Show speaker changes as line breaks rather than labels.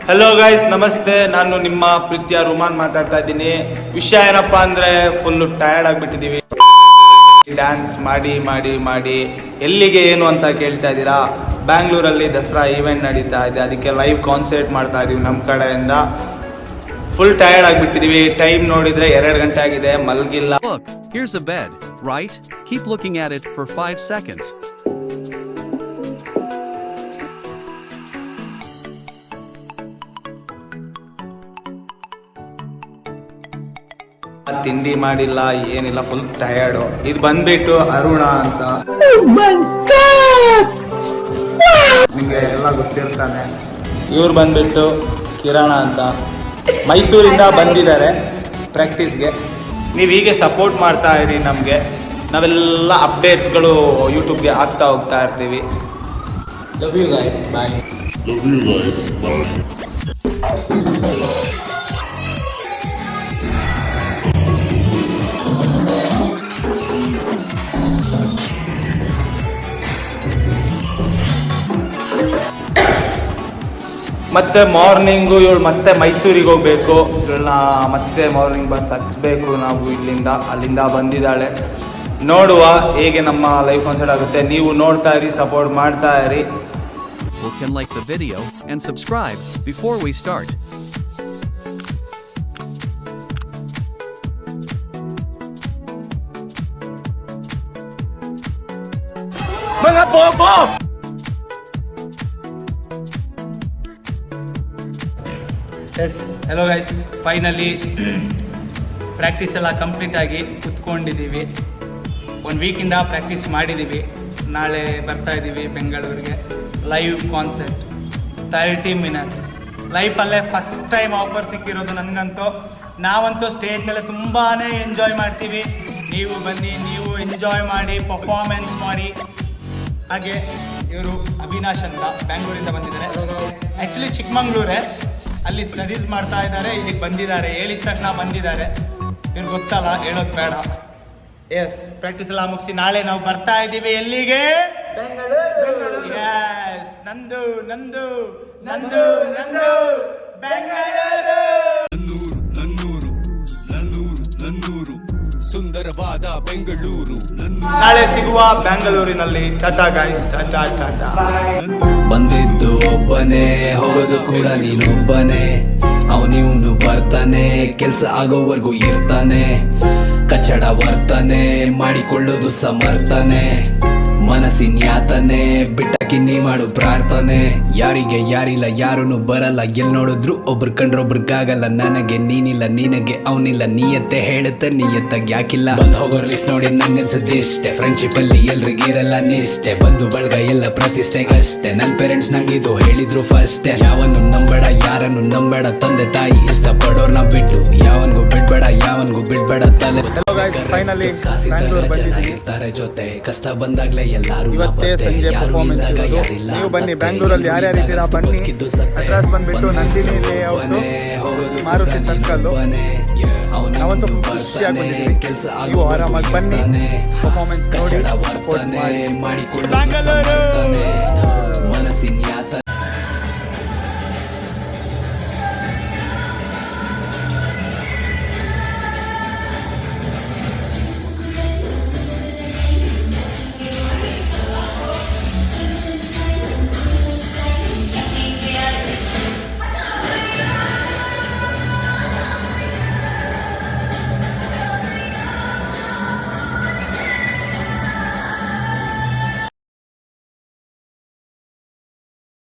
Hello guys, ನಮಸ್ತೆ. ನಾನು ನಿಮ್ಮ ಪ್ರೀತಿಯ ರುಮಾನ್ ಮಾತಾಡ್ತಾ ಇದ್ದೀನಿ. ವಿಷಯ ಏನಪ್ಪಾ ಅಂದರೆ ಫುಲ್ಲು ಟಯರ್ಡ್ ಆಗಿಬಿಟ್ಟಿದ್ದೀವಿ. ಡ್ಯಾನ್ಸ್ ಮಾಡಿ ಮಾಡಿ ಮಾಡಿ ಎಲ್ಲಿಗೆ ಏನು ಅಂತ ಕೇಳ್ತಾ ಇದ್ದೀರಾ. ಬ್ಯಾಂಗ್ಳೂರಲ್ಲಿ ದಸರಾ ಈವೆಂಟ್ ನಡೀತಾ ಇದೆ, ಅದಕ್ಕೆ ಲೈವ್ ಕಾನ್ಸರ್ಟ್ ಮಾಡ್ತಾ ಇದ್ದೀವಿ ನಮ್ಮ ಕಡೆಯಿಂದ. Full tired ಆಗಿಬಿಟ್ಟಿದ್ದೀವಿ. ಟೈಮ್ ನೋಡಿದರೆ 2 ಗಂಟೆ ಆಗಿದೆ, ಮಲಗಿಲ್ಲ.
Look, here's a bed, right? Keep looking at it for 5 seconds.
ತಿಂಡಿ ಮಾಡಿಲ್ಲ, ಏನಿಲ್ಲ, ಫುಲ್ ಟಯರ್ಡು. ಇದು ಬಂದ್ಬಿಟ್ಟು ಅರುಣ ಅಂತ, ನಿಮಗೆ ಎಲ್ಲ ಗೊತ್ತಿರ್ತಾನೆ. ಇವ್ರು ಬಂದ್ಬಿಟ್ಟು ಕಿರಣ ಅಂತ, ಮೈಸೂರಿಂದ ಬಂದಿದ್ದಾರೆ ಪ್ರಾಕ್ಟೀಸ್ಗೆ. ನೀವು ಹೀಗೆ ಸಪೋರ್ಟ್ ಮಾಡ್ತಾ ಇರಿ ನಮಗೆ. ನಾವೆಲ್ಲ ಅಪ್ಡೇಟ್ಸ್ಗಳು ಯೂಟ್ಯೂಬ್ಗೆ ಹಾಕ್ತಾ ಹೋಗ್ತಾ ಇರ್ತೀವಿ. ಲವ್ ಯು ಗೈಸ್, ಬಾಯ್. ಮತ್ತೆ ಮಾರ್ನಿಂಗು ಇವಳು ಮತ್ತೆ ಮೈಸೂರಿಗೆ ಹೋಗ್ಬೇಕು. ಇವಳನ್ನ ಮತ್ತೆ ಮಾರ್ನಿಂಗ್ ಬಸ್ ಹಚ್ಬೇಕು ನಾವು. ಅಲ್ಲಿಂದ ಬಂದಿದ್ದಾಳೆ. ನೋಡುವ ಹೇಗೆ ನಮ್ಮ ಲೈವ್ ಕಾನ್ಸರ್ಟ್ ಆಗುತ್ತೆ. ನೀವು ನೋಡ್ತಾ ಇರಿ, ಸಪೋರ್ಟ್ ಮಾಡ್ತಾ ಇರಿ.
You can like the video and subscribe before we start.
Mga bobo! Yes, hello guys, finally practice ಎಲ್ಲ ಕಂಪ್ಲೀಟ್ ಆಗಿ ಕುತ್ಕೊಂಡಿದ್ದೀವಿ. 1 ವೀಕಿಂದ ಪ್ರಾಕ್ಟೀಸ್ ಮಾಡಿದ್ದೀವಿ. ನಾಳೆ ಬರ್ತಾ ಇದ್ದೀವಿ ಬೆಂಗಳೂರಿಗೆ. Live concert 30 minutes. ಲೈಫಲ್ಲೇ ಫಸ್ಟ್ ಟೈಮ್ ಆಫರ್ ಸಿಕ್ಕಿರೋದು ನನಗಂತೂ. ನಾವಂತೂ ಸ್ಟೇಜ್ ಮೇಲೆ ತುಂಬಾ ಎಂಜಾಯ್ ಮಾಡ್ತೀವಿ. ನೀವು ಬನ್ನಿ, ನೀವು ಎಂಜಾಯ್ ಮಾಡಿ, ಪರ್ಫಾರ್ಮೆನ್ಸ್ ಮಾಡಿ. ಹಾಗೆ ಇವರು ಅವಿನಾಶ್ ಅಂತ ಬ್ಯಾಂಗ್ಳೂರಿಂದ ಬಂದಿದ್ದಾರೆ. ಆ್ಯಕ್ಚುಲಿ ಚಿಕ್ಕಮಂಗ್ಳೂರೇ, ಅಲ್ಲಿ ಸ್ಟಡೀಸ್ ಮಾಡ್ತಾ ಇದ್ದಾರೆ. ಇದಕ್ಕೆ ಬಂದಿದ್ದಾರೆ, ಹೇಳಿದ ತಕ್ಷಣ ಬಂದಿದ್ದಾರೆ. ಇವ್ರು ಗೊತ್ತಲ್ಲ, ಹೇಳೋದು ಬೇಡ. ಎಸ್, ಪ್ರಾಕ್ಟೀಸ್ ಎಲ್ಲ ಮುಗಿಸಿ ನಾಳೆ ನಾವು ಬರ್ತಾ ಇದ್ದೀವಿ. ಎಲ್ಲಿಗೆ? ಬೆಂಗಳೂರು. ಎಸ್, ನಂದು ನಂದು ನಂದು ನಂದು ಬೆಂಗಳೂರು. ನನ್ನೂರು ಸುಂದರವಾದ ಬೆಂಗಳೂರು. ನಾಳೆ ಸಿಗುವ ಬೆಂಗಳೂರಿನಲ್ಲಿ. ಟಾಟಾ ಗೈಸ್, ಟಾಟಾ ಟಾಟಾ.
ಬಂದಿದ್ದು ಒಬ್ಬನೇ, ಹೋಗೋದು ಕೂಡ ನೀನೊಬ್ಬನೇ. ಅವನಿವನು ಬರ್ತಾನೆ, ಕೆಲ್ಸ ಆಗೋವರೆಗೂ ಇರ್ತಾನೆ. ಕಚ್ಚಡ ವರ್ತನೆ ಮಾಡಿಕೊಳ್ಳೋದು ಸಮರ್ಥನೆ. ಮನಸ್ಸಿನ ಯಾತನೆ ಬಿಟ್ಟಾಕಿ ನೀ ಮಾಡು ಪ್ರಾರ್ಥನೆ. ಯಾರಿಗೆ ಯಾರಿಲ್ಲ, ಯಾರೂನು ಬರಲ್ಲ. ಎಲ್ ನೋಡಿದ್ರು ಒಬ್ರು ಕಂಡ್ರೊಬ್ರಿಗಾಗಲ್ಲ. ನನಗೆ ನೀನಿಲ್ಲ, ನಿನಗೆ ಅವನಿಲ್ಲ. ನೀಯತ್ತೆ ಹೇಳುತ್ತೆ, ನೀಯತ್ತಾಗ ಯಾಕಿಲ್ಲ. ಬಂದು ಹೋಗೋರ್ ಲಿಸ್ಟ್ ನೋಡಿ ನನ್ನೆನ್ಸದಿಷ್ಟೆ. ಫ್ರೆಂಡ್ಶಿಪ್ ಅಲ್ಲಿ ಎಲ್ರಿಗಿರಲ್ಲ ನಿಷ್ಠೆ. ಬಂದು ಬಳಗ ಎಲ್ಲ ಪ್ರತಿಷ್ಠೆಗಷ್ಟೇ. ನನ್ನ ಪೇರೆಂಟ್ಸ್ ನಂಗಿದು ಹೇಳಿದ್ರು ಫಸ್ಟ್. ಯಾವನು ನಂಬೇಡ, ಯಾರನ್ನು ನಂಬೇಡ. ತಂದೆ ತಾಯಿ ಇಷ್ಟಪಡೋರ್ನ ಬಿಟ್ಟು ಯಾವನ್ಗೂ ಬಿಡ್ಬೇಡ, ಯಾವನ್ಗೂ ಬಿಡ್ಬೇಡ. ತಲೆ
ಫೈನಲಿ ಬ್ಯಾಂಗ್ಳೂರ್
ಇರ್ತಾರೆ ಜೊತೆ. ಕಷ್ಟ ಬಂದಾಗ್ಲೇ ಎಲ್ಲಾರು
ಇವತ್ತೇ ಸಂಜೆ ಪರ್ಫಾರ್ಮೆನ್ಸ್ ಇರೋದು. ನೀವು ಬನ್ನಿ, ಬ್ಯಾಂಗ್ಳೂರಲ್ಲಿ ಯಾರ್ಯಾರು ಇದ್ದೀರಾ ಬನ್ನಿ. ಅಡ್ರೆಸ್ ಬಂದ್ಬಿಟ್ಟು ನಂದಿನಿ ಲೇಔಟ್, ಮಾರುತಿ ಸರ್ಕಲ್. ನಾವಂತೂ ಖುಷಿಯಾಗಿ ಬಂದಿದ್ದೀವಿ. ನೀವು ಆರಾಮಾಗಿ ಬನ್ನಿ, ಪರ್ಫಾರ್ಮೆನ್ಸ್ ನೋಡಿ, ಸಪೋರ್ಟ್ ಮಾಡಿ.
ಮಾಡಿಕೊಳ್ಳ ಮನಸ್ಸಿನ